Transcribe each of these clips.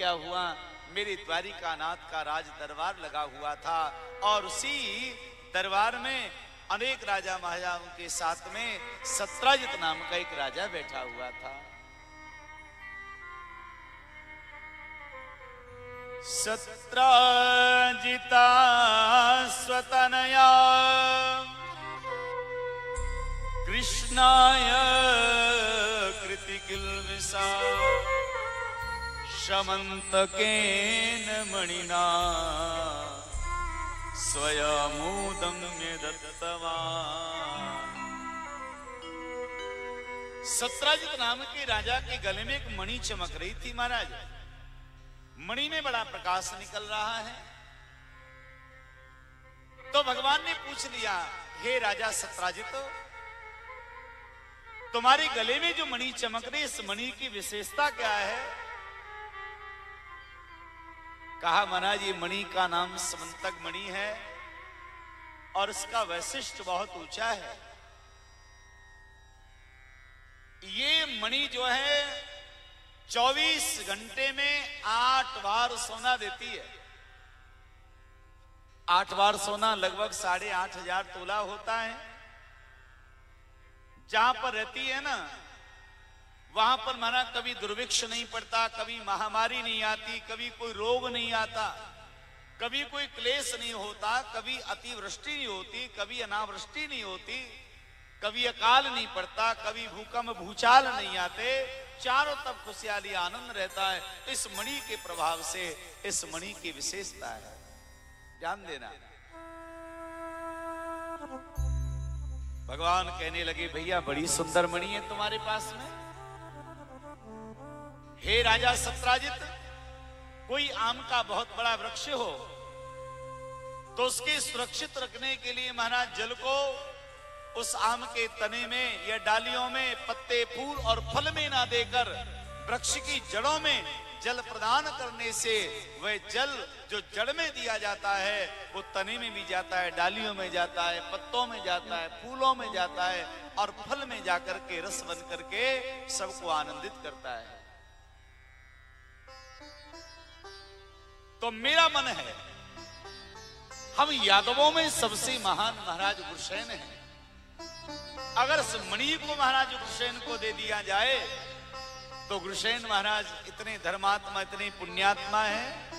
क्या हुआ, मेरे द्वारिकानाथ का राज दरबार लगा हुआ था और उसी दरबार में अनेक राजा महाराजाओं के साथ में सत्राजित नाम का एक राजा बैठा हुआ था। सत्राजिता स्वतनया कृष्णाय कृतिकिल्बिषा शमंतकेन मणिना स्वयमुदम्य दत्तवान्। सत्राजित नाम के राजा के गले में एक मणि चमक रही थी महाराज। मणि में बड़ा प्रकाश निकल रहा है। तो भगवान ने पूछ लिया, हे राजा सत्राजित, तुम्हारे गले में जो मणि चमक रही, इस मणि की विशेषता क्या है? कहा, महाराज ये मणि का नाम समंतक मणि है और इसका वैशिष्ट बहुत ऊंचा है। ये मणि जो है 24 घंटे में 8 बार सोना देती है। 8 बार सोना लगभग 8,500 तोला होता है। जहां पर रहती है ना, वहां पर माना कभी दुर्भिक्ष नहीं पड़ता, कभी महामारी नहीं आती, कभी कोई रोग नहीं आता, कभी कोई क्लेश नहीं होता, कभी अतिवृष्टि नहीं होती, कभी अनावृष्टि नहीं होती, कभी अकाल नहीं पड़ता, कभी भूकंप भूचाल नहीं आते, चारों तरफ खुशहाली आनंद रहता है। इस मणि के प्रभाव से, इस मणि की विशेषता है, ध्यान देना। भगवान कहने लगे, भैया बड़ी सुंदर मणि है तुम्हारे पास में। हे राजा सत्राजित, कोई आम का बहुत बड़ा वृक्ष हो तो उसके सुरक्षित रखने के लिए महाराज जल को उस आम के तने में या डालियों में, पत्ते, फूल और फल में ना देकर वृक्ष की जड़ों में जल प्रदान करने से वह जल जो जड़ में दिया जाता है वो तने में भी जाता है, डालियों में जाता है, पत्तों में जाता है, फूलों में जाता है और फल में जाकर के रस बन करके सबको आनंदित करता है। तो मेरा मन है, हम यादवों में सबसे महान महाराज उग्रसेन हैं। अगर इस मणि को महाराज उग्रसेन को दे दिया जाए तो उग्रसेन महाराज इतने धर्मात्मा, इतने पुण्यात्मा हैं,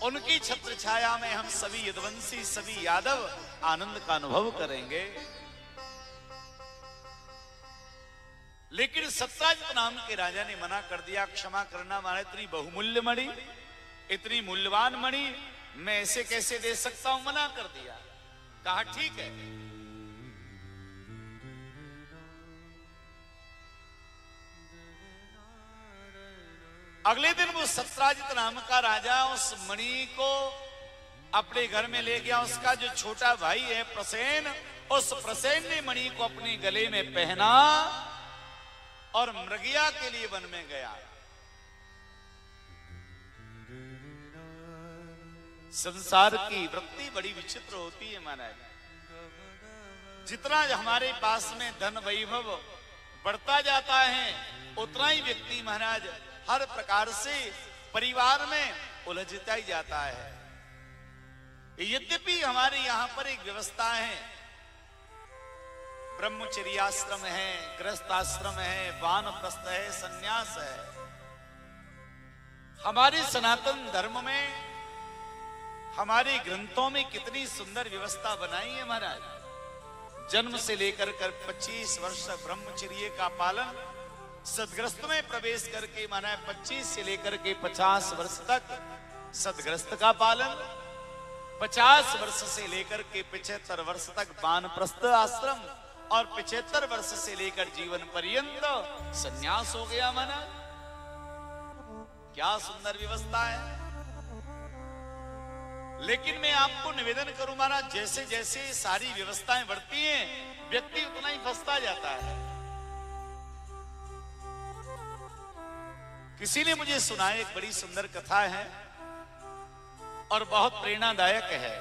उनकी छत्र छाया में हम सभी यदुवंशी, सभी यादव आनंद का अनुभव करेंगे। लेकिन सत्राजित नाम के राजा ने मना कर दिया, क्षमा करना महाराज, इतनी बहुमूल्य मणि, इतनी मूल्यवान मणि मैं ऐसे कैसे दे सकता हूं, मना कर दिया। कहा ठीक है। अगले दिन वो सत्राजित नाम का राजा उस मणि को अपने घर में ले गया। उसका जो छोटा भाई है प्रसेन, उस प्रसेन ने मणि को अपने गले में पहना और मृगया के लिए वन में गया। संसार की वृत्ति बड़ी विचित्र होती है महाराज। जितना हमारे पास में धन वैभव बढ़ता जाता है उतना ही व्यक्ति महाराज हर प्रकार से परिवार में उलझता ही जाता है। यद्यपि हमारे यहां पर एक व्यवस्था है, ब्रह्मचर्याश्रम है, गृहस्थाश्रम है, वानप्रस्थ है, संन्यास है। हमारे सनातन धर्म में, हमारे ग्रंथों में कितनी सुंदर व्यवस्था बनाई है महाराज। जन्म से लेकर कर 25 वर्ष ब्रह्मचर्य का पालन, सदग्रस्त में प्रवेश करके माना 25 से लेकर के 50 वर्ष तक सदग्रस्त का पालन, 50 वर्ष से लेकर के 75 वर्ष तक वानप्रस्थ आश्रम और 75 वर्ष से लेकर जीवन पर्यंत संन्यास हो गया माना। क्या सुंदर व्यवस्था है। लेकिन मैं आपको निवेदन करूं महाराज, जैसे जैसे सारी व्यवस्थाएं बढ़ती हैं व्यक्ति उतना ही फंसता जाता है। किसी ने मुझे सुनाया, एक बड़ी सुंदर कथा है और बहुत प्रेरणादायक है।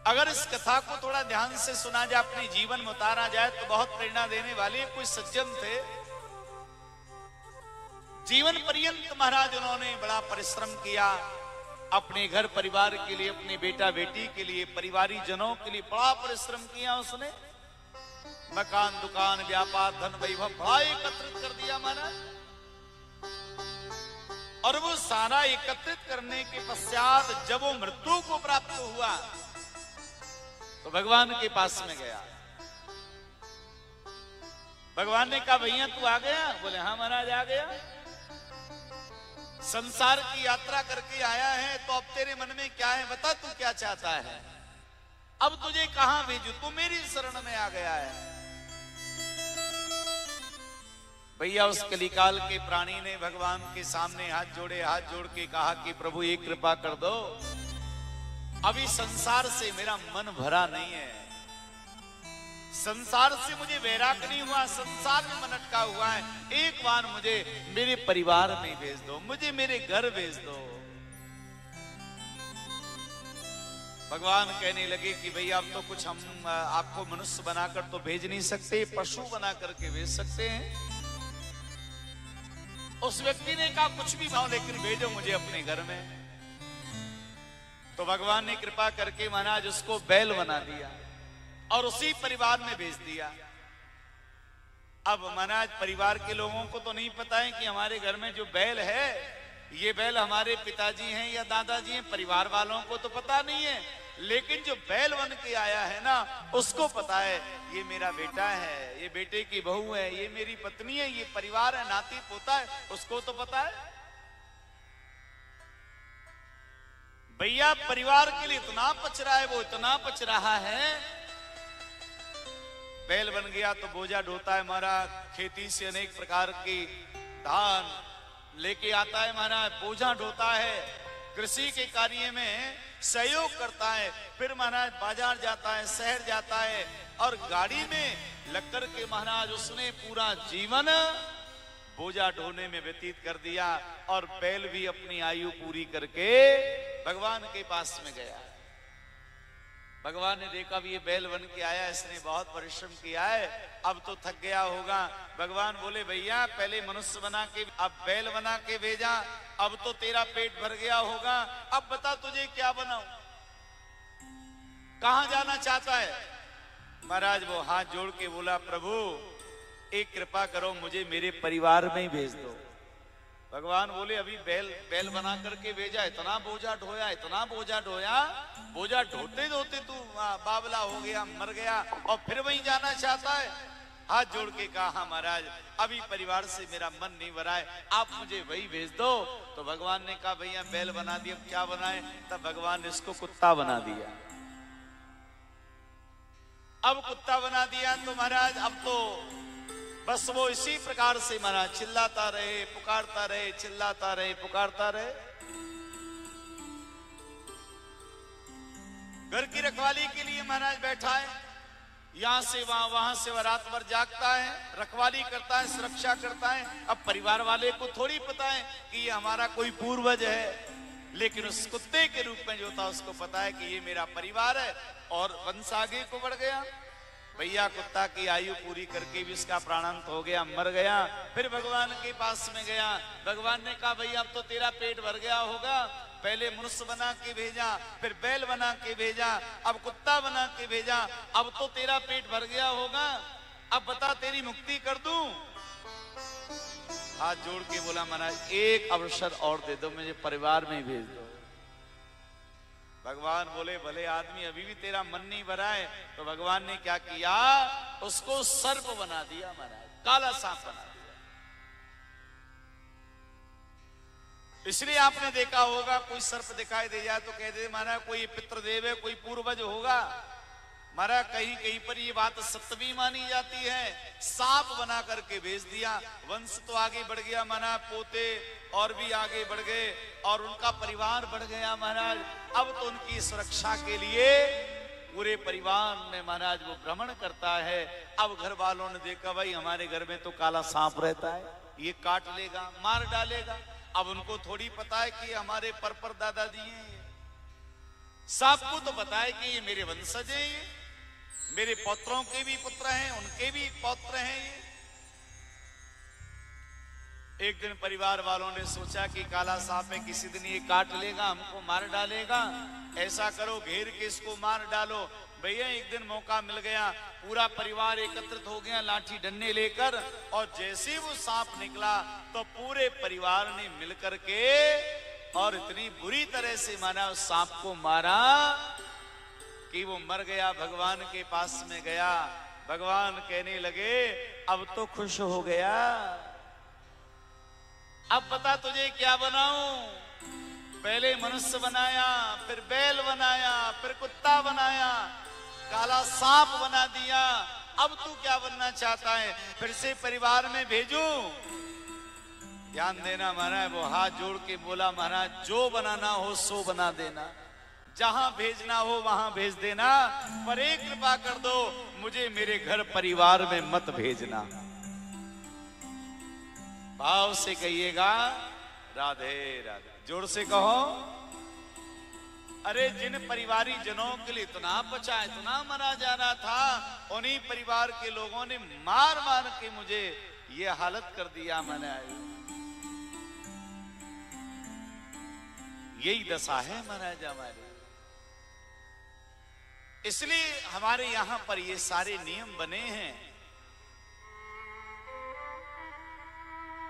अगर इस कथा को थोड़ा ध्यान से सुना जाए, अपने जीवन में उतारा जाए तो बहुत प्रेरणा देने वाले। कुछ सज्जन थे, जीवन पर्यंत महाराज उन्होंने बड़ा परिश्रम किया, अपने घर परिवार के लिए, अपने बेटा बेटी के लिए, परिवारी जनों के लिए बड़ा परिश्रम किया उसने। मकान, दुकान, व्यापार, धन, वैभव बड़ा एकत्रित कर दिया महाराज। और वो सारा एकत्रित करने के पश्चात जब वो मृत्यु को प्राप्त हुआ तो भगवान के पास में गया। भगवान ने कहा, भैया तू आ गया? बोले हाँ महाराज आ गया। संसार की यात्रा करके आया है, तो अब तेरे मन में क्या है बता, तू क्या चाहता है? अब तुझे कहां भेजू? तू मेरी शरण में आ गया है। भैया उस कलिकाल के प्राणी ने भगवान के सामने हाथ जोड़े, हाथ जोड़ के कहा कि प्रभु एक कृपा कर दो, अभी संसार से मेरा मन भरा नहीं है, संसार से मुझे वैराग नहीं हुआ, संसार में मन अटका हुआ है, एक बार मुझे मेरे परिवार में भेज दो, मुझे मेरे घर भेज दो। भगवान कहने लगे कि भैया अब तो कुछ हम आपको मनुष्य बनाकर तो भेज नहीं सकते, पशु बना करके भेज सकते हैं। उस व्यक्ति ने कहा कुछ भी भाव लेकर भेजो मुझे अपने घर में। तो भगवान ने कृपा करके महाराज उसको बैल बना दिया और उसी परिवार में भेज दिया। अब महाराज परिवार के लोगों को तो नहीं पता है कि हमारे घर में जो बैल है ये बैल हमारे पिताजी हैं या दादाजी हैं, परिवार वालों को तो पता नहीं है, लेकिन जो बैल बन के आया है ना उसको पता है ये मेरा बेटा है, ये बेटे की बहू है, ये मेरी पत्नी है, ये परिवार है, नाती पोता है, उसको तो पता है। भैया परिवार के लिए इतना पच रहा है, वो इतना पच रहा है, बैल बन गया तो बोझा ढोता है महाराज, खेती से अनेक प्रकार की धान लेके आता है महाराज, बोझा ढोता है, कृषि के कार्य में सहयोग करता है, फिर महाराज बाजार जाता है, शहर जाता है, और गाड़ी में लगकर के महाराज उसने पूरा जीवन बोझा ढोने में व्यतीत कर दिया। और बैल भी अपनी आयु पूरी करके भगवान के पास में गया। भगवान ने देखा भी ये बैल बन के आया, इसने बहुत परिश्रम किया है, अब तो थक गया होगा। भगवान बोले भैया पहले मनुष्य बना के, अब बैल बना के भेजा, अब तो तेरा पेट भर गया होगा, अब बता तुझे क्या बनाऊं, कहां जाना चाहता है? महाराज वो हाथ जोड़ के बोला प्रभु एक कृपा करो, मुझे मेरे परिवार में ही भेज दो। भगवान बोले अभी बैल बना करके भेजा, इतना बोझा ढोया, इतना बोझा ढोया, बोझा ढोते ढोते तू बावला हो गया, मर गया, और फिर वहीं जाना चाहता है? हाथ जोड़ के कहा हाँ महाराज अभी परिवार से मेरा मन नहीं भरा है, आप मुझे वही भेज दो। तो भगवान ने कहा भैया बैल बना दिया, अब क्या बनाए? तब भगवान ने इसको कुत्ता बना दिया। अब कुत्ता बना दिया तो महाराज अब तो बस वो इसी प्रकार से महाराज चिल्लाता रहे, पुकारता रहे, चिल्लाता रहे, पुकारता रहे। घर की रखवाली के लिए महाराज बैठा है, यहां से वहां, वहां से वह रात भर जागता है, रखवाली करता है, सुरक्षा करता है। अब परिवार वाले को थोड़ी पता है कि ये हमारा कोई पूर्वज है, लेकिन उस कुत्ते के रूप में जो था उसको पता है कि ये मेरा परिवार है, और वंश आगे को बढ़ गया। भैया कुत्ता की आयु पूरी करके भी उसका प्राणांत हो गया, मर गया। फिर भगवान के पास में गया, भगवान ने कहा भैया अब तो तेरा पेट भर गया होगा, पहले मनुष्य बना के भेजा, फिर बैल बना के भेजा, अब कुत्ता बना के भेजा, अब तो तेरा पेट भर गया होगा, अब बता तेरी मुक्ति कर दूं? हाथ जोड़ के बोला महाराज एक अवसर और दे दो, मुझे परिवार में भेज दो। भगवान बोले भले आदमी अभी भी तेरा मन नहीं भरा है। तो भगवान ने क्या किया, उसको सर्प बना दिया महाराज, काला सांप बना दिया। इसलिए आपने देखा होगा कोई सर्प दिखाई दे जाए तो कह दे महाराज कोई पितृदेव है, कोई पूर्वज होगा। महाराज कहीं कहीं पर ये बात सत्य भी मानी जाती है, सांप बना करके भेज दिया। वंश तो आगे बढ़ गया महाराज, पोते और भी आगे बढ़ गए और उनका परिवार बढ़ गया महाराज। अब तो उनकी सुरक्षा के लिए पूरे परिवार में महाराज वो भ्रमण करता है। अब घर वालों ने देखा भाई हमारे घर में तो काला सांप रहता है, ये काट लेगा, मार डालेगा। अब उनको थोड़ी पता है कि हमारे पर दादाजी हैं। सांप को तो पता है कि ये मेरे वंशज हैं, ये मेरे पौत्रों के भी पुत्र हैं, उनके भी पौत्र हैं ये। एक दिन परिवार वालों ने सोचा कि काला सांप है, किसी दिन ये काट लेगा, हमको मार डालेगा, ऐसा करो घेर के इसको मार डालो। भैया एक दिन मौका मिल गया, पूरा परिवार एकत्रित हो गया लाठी डंडे लेकर, और जैसे ही वो सांप निकला तो पूरे परिवार ने मिलकर के और इतनी बुरी तरह से माना उस सांप को मारा कि वो मर गया। भगवान के पास में गया, भगवान कहने लगे अब तो खुश हो गया, अब बता तुझे क्या बनाऊं। पहले मनुष्य बनाया, फिर बैल बनाया, फिर कुत्ता बनाया, काला सांप बना दिया, अब तू क्या बनना चाहता है, फिर से परिवार में भेजूं। ध्यान देना महाराज, वो हाथ जोड़ के बोला महाराज जो बनाना हो सो बना देना, जहां भेजना हो वहां भेज देना, पर एक कृपा कर दो, मुझे मेरे घर परिवार में मत भेजना। भाव से कहिएगा राधे राधे, जोर से कहो। अरे जिन परिवारी जनों के लिए इतना बचा, इतना मरा जा रहा था, उन्हीं परिवार के लोगों ने मार मार के मुझे ये हालत कर दिया। मैंने यही दशा है महाराज हमारे। इसलिए हमारे यहां पर ये सारे नियम बने हैं